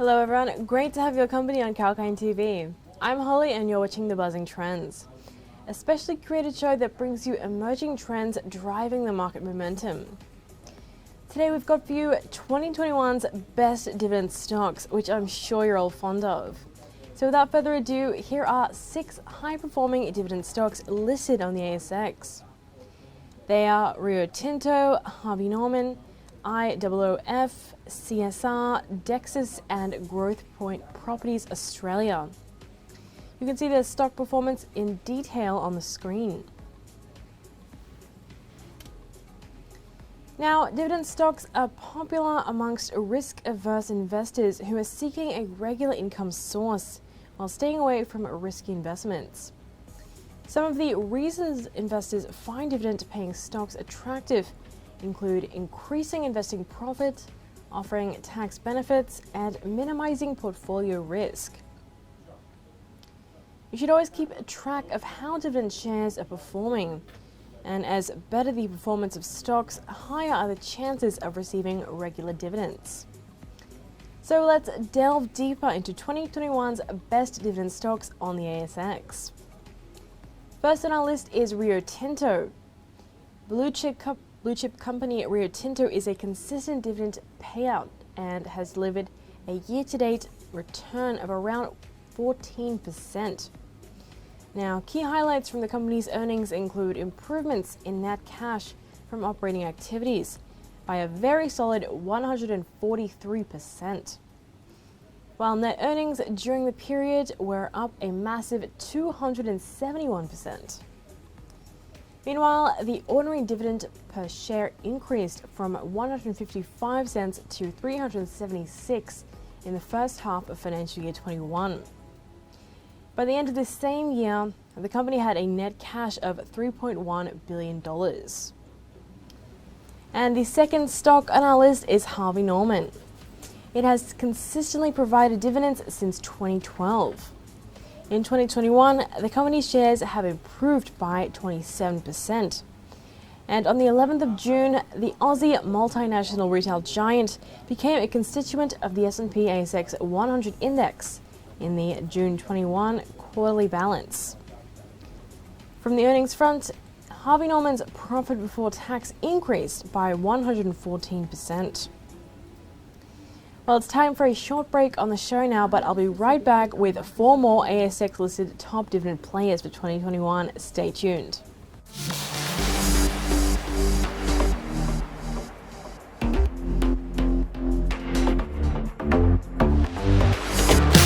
Hello everyone, great to have your company on Kalkine TV. I'm Holly and you're watching The Buzzing Trends, a specially created show that brings you emerging trends driving the market momentum. Today we've got for you 2021's best dividend stocks, which I'm sure you're all fond of. So without further ado, here are 6 high-performing dividend stocks listed on the ASX. They are Rio Tinto, Harvey Norman, IOOF, CSR, Dexus and Growthpoint Properties Australia. You can see their stock performance in detail on the screen. Now, dividend stocks are popular amongst risk-averse investors who are seeking a regular income source while staying away from risky investments. Some of the reasons investors find dividend-paying stocks attractive include increasing investing profit, offering tax benefits, and minimizing portfolio risk. You should always keep track of how dividend shares are performing, and as better the performance of stocks, higher are the chances of receiving regular dividends. So let's delve deeper into 2021's best dividend stocks on the ASX. First on our list is Rio Tinto. Blue chip company Rio Tinto is a consistent dividend payout and has delivered a year-to-date return of around 14%. Now, key highlights from the company's earnings include improvements in net cash from operating activities by a very solid 143%, while net earnings during the period were up a massive 271%. Meanwhile, the ordinary dividend per share increased from 155 cents to 376 in the first half of financial year 21. By the end of the same year, the company had a net cash of $3.1 billion. And the second stock on our list is Harvey Norman. It has consistently provided dividends since 2012. In 2021, the company's shares have improved by 27%. And on the 11th of June, the Aussie multinational retail giant became a constituent of the S&P ASX 100 index in the June 21 quarterly balance. From the earnings front, Harvey Norman's profit before tax increased by 114%. Well, it's time for a short break on the show now, but I'll be right back with 4 more ASX-listed top dividend players for 2021. Stay tuned.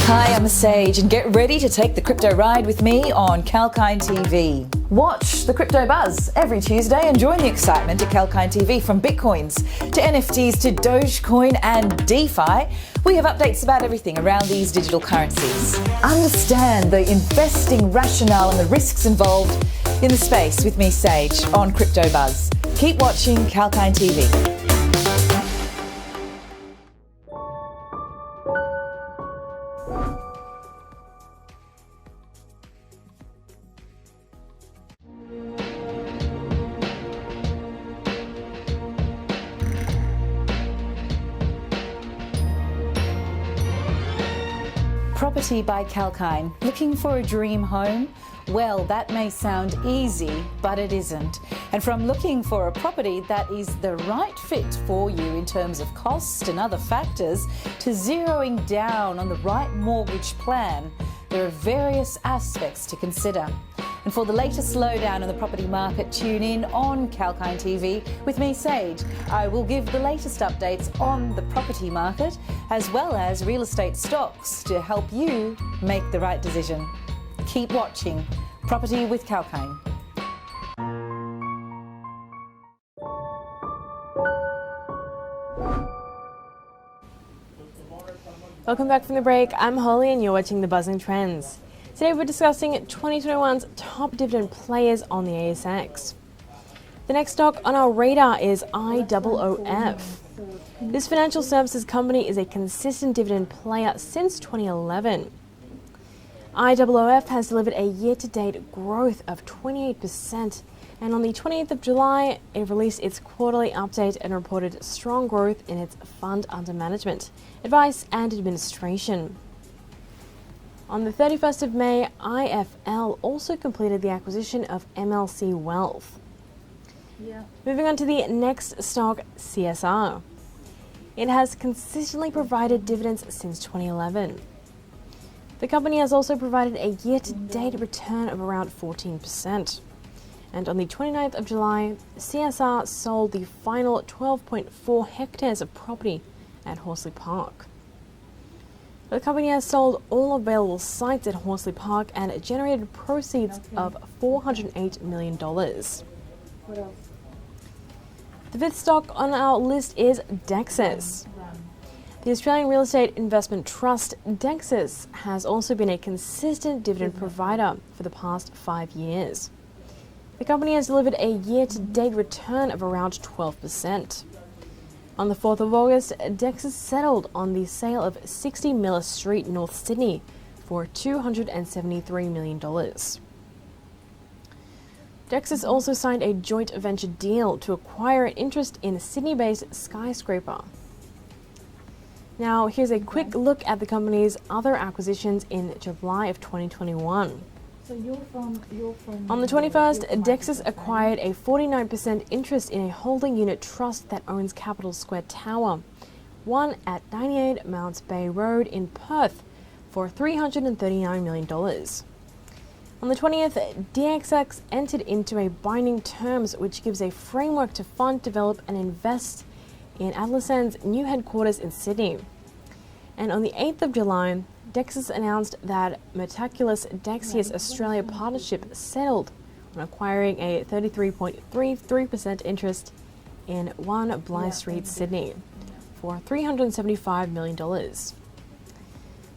Hi, I'm Sage, and get ready to take the crypto ride with me on Kalkine TV. Watch the Crypto Buzz every Tuesday and join the excitement at Kalkine TV. From Bitcoins to NFTs to Dogecoin and DeFi, we have updates about everything around these digital currencies. Understand the investing rationale and the risks involved in the space with me, Sage, on Crypto Buzz. Keep watching Kalkine TV. Property by Kalkine. Looking for a dream home? Well, that may sound easy, but it isn't. And from looking for a property that is the right fit for you in terms of cost and other factors, to zeroing down on the right mortgage plan, there are various aspects to consider. And for the latest slowdown in the property market, tune in on Kalkine TV with me, Sage. I will give the latest updates on the property market as well as real estate stocks to help you make the right decision. Keep watching Property with Kalkine. Welcome back from the break. I'm Holly and you're watching The Buzzing Trends. Today we're discussing 2021's top dividend players on the ASX. The next stock on our radar is IOOF. This financial services company is a consistent dividend player since 2011. IOOF has delivered a year-to-date growth of 28%, And on the 20th of July, it released its quarterly update and reported strong growth in its fund under management, advice and administration. On the 31st of May, IFL also completed the acquisition of MLC Wealth. Moving on to the next stock, CSR. It has consistently provided dividends since 2011. The company has also provided a year-to-date return of around 14%. And on the 29th of July, CSR sold the final 12.4 hectares of property at Horsley Park. The company has sold all available sites at Horsley Park and generated proceeds of $408 million. What else? The fifth stock on our list is Dexus. The Australian Real Estate Investment Trust, Dexus, has also been a consistent dividend provider for the past 5 years. The company has delivered a year-to-date return of around 12%. On the 4th of August, Dexus settled on the sale of 60 Miller Street, North Sydney, for $273 million. Dexus also signed a joint venture deal to acquire an interest in Sydney-based Skyscraper. Now, here's a quick look at the company's other acquisitions in July of 2021. So you're from On the 21st, Dexus acquired a 49% interest in a holding unit trust that owns Capital Square Tower, one at 98 Mounts Bay Road in Perth, for $339 million. On the 20th, DXX entered into a binding terms which gives a framework to fund, develop and invest in Atlasand's new headquarters in Sydney. And on the 8th of July, Dexus announced that Metaculus Dexius Australia Partnership settled on acquiring a 33.33% interest in 1 Bligh Street, Sydney, for $375 million.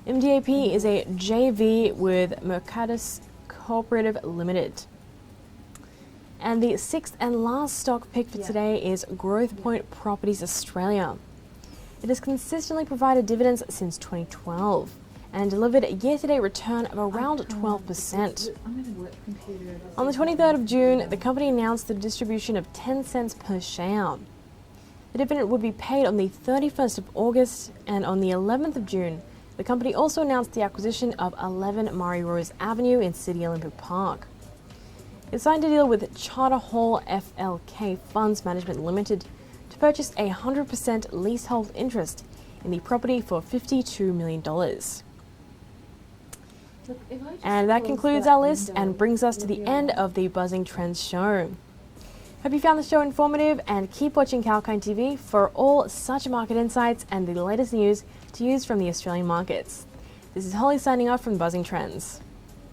MDAP is a JV with Mercatus Cooperative Limited. And the sixth and last stock pick for today is Growthpoint Properties Australia. It has consistently provided dividends since 2012 and delivered a year-to-date return of around 12%. On the 23rd of June, the company announced the distribution of 10 cents per share. The dividend would be paid on the 31st of August, and on the 11th of June, the company also announced the acquisition of 11 Murray Rose Avenue in City Olympic Park. It signed a deal with Charter Hall FLK Funds Management Limited to purchase a 100% leasehold interest in the property for $52 million. And that concludes our list and brings us to the end of the Buzzing Trends show. Hope you found the show informative, and keep watching Kalkine TV for all such market insights and the latest news to use from the Australian markets. This is Holly signing off from Buzzing Trends.